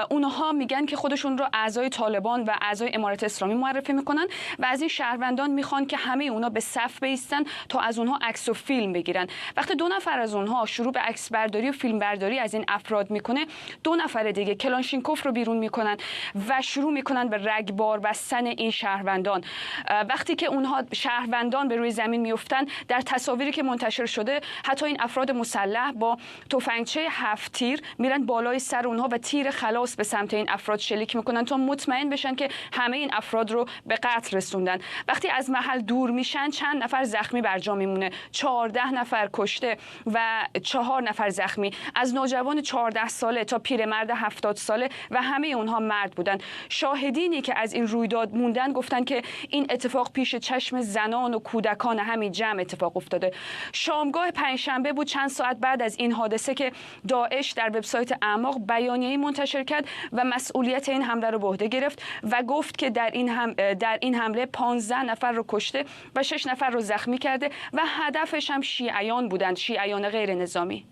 اونها میگن که خودشون رو اعضای طالبان و اعضای امارت اسلامی معرفی میکنن و از این شهروندان میخوان که همه اونا به صف بایستن تا از اونها عکس و فیلم بگیرن. وقتی 2 نفر از اونها شروع به عکس برداری و فیلم برداری از این افراد میکنه، 2 نفر دیگه کلاشینکوف رو بیرون میکنن و شروع میکنن به رگبار بستن این شهروندان. وقتی که اونها شهروندان به روی زمین میافتن، در تصاویری که منتشر شده حتی این افراد مسلح با تفنگچه 7 تیر میرن بالای سر اونها و تیر خلاص به سمت این افراد شلیک میکنن تا مطمئن بشن که همه این افراد رو به قتل رسوندن. وقتی از محل دور میشن، چند نفر زخمی بر جا میمونه. 14 نفر کشته و 4 نفر زخمی، از نوجوان 14 ساله تا پیرمرد 70 ساله و همه اونها مرد بودن. شاهدینی که از این رویداد موندن گفتن که این اتفاق پیش چشم زنان و کودکان همین جمع اتفاق افتاده. شامگاه پنجشنبه بود، چند ساعت بعد از این حادثه، که داعش در وبسایت اعماق بیانیه‌ای منتشر کرد و مسئولیت این حمله رو به عهده گرفت و گفت که در این حمله 15 نفر رو کشته و 6 نفر رو زخمی کرده و هدفش هم شیعیان بودند، شیعیان غیر نظامی.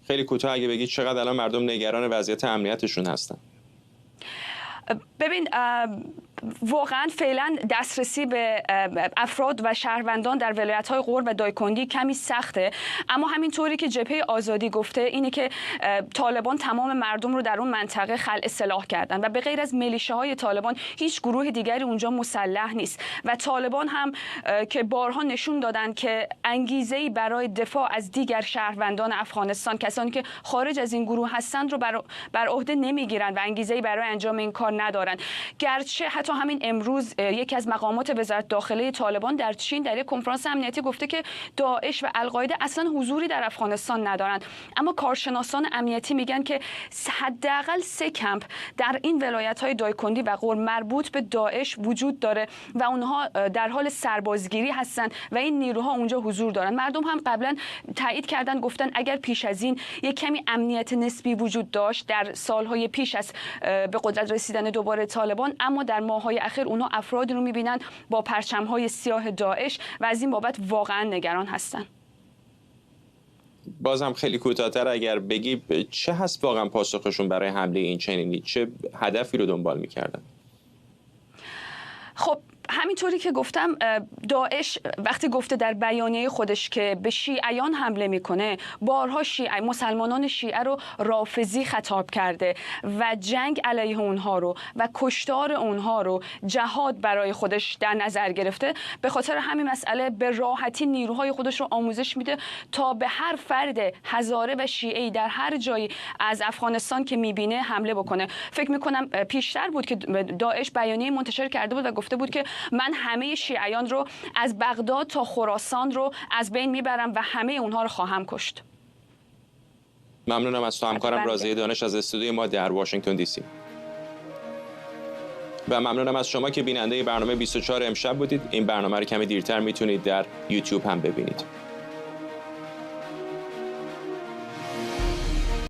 خیلی کوتاه اگه بگید چقدر الان مردم نگران وضعیت امنیتشون هستن؟ ببین، واقعا فعلا دسترسی به افراد و شهروندان در ولایت‌های غور و دایکندی کمی سخته، اما همینطوری که جبهه آزادی گفته اینه که طالبان تمام مردم رو در اون منطقه خلع سلاح کردن و به غیر از میلیشه‌های طالبان هیچ گروه دیگری اونجا مسلح نیست و طالبان هم که بارها نشون دادن که انگیزه‌ای برای دفاع از دیگر شهروندان افغانستان، کسانی که خارج از این گروه هستند، رو بر عهده نمیگیرن و انگیزه‌ای برای انجام این کار ندارن. گرچه حتی همین امروز یکی از مقامات وزارت داخله طالبان در چین در یک کنفرانس امنیتی گفته که داعش و القاعده اصلا حضوری در افغانستان ندارند، اما کارشناسان امنیتی میگن که حداقل 3 کمپ در این ولایت‌های دایکندی و غور مربوط به داعش وجود داره و اونها در حال سربازگیری هستن و این نیروها اونجا حضور دارن. مردم هم قبلا تایید کردن، گفتن اگر پیش از این یک کمی امنیت نسبی وجود داشت در سالهای پیش از به قدرت رسیدن دوباره طالبان، اما در ماه‌های اخیر اونها افرادی رو می‌بینن با پرچم‌های سیاه داعش و از این بابت واقعا نگران هستن. بازم خیلی کوتاه‌تر اگر بگی چه هست واقعا پاسخشون برای حمله این چنینی؟ چه هدفی رو دنبال می‌کردن؟ خب همینطوری که گفتم، داعش وقتی گفته در بیانیه خودش که به شیعیان حمله میکنه، بارها مسلمانان شیعه رو رافضی خطاب کرده و جنگ علیه اونها رو و کشتار اونها رو جهاد برای خودش در نظر گرفته. به خاطر همین مسئله به راحتی نیروهای خودش رو آموزش میده تا به هر فرد هزاره و شیعه‌ای در هر جایی از افغانستان که میبینه حمله بکنه. فکر میکنم پیشتر بود که داعش بیانیه منتشر کرده بود و گفته بود که من همه شیعیان رو از بغداد تا خراسان رو از بین میبرم و همه اونها رو خواهم کشت. ممنونم از تو همکارم رازی دانش از استودیوی ما در واشنگتن دی سی. و ممنونم از شما که بیننده برنامه 24 امشب بودید. این برنامه رو کمی دیرتر میتونید در یوتیوب هم ببینید.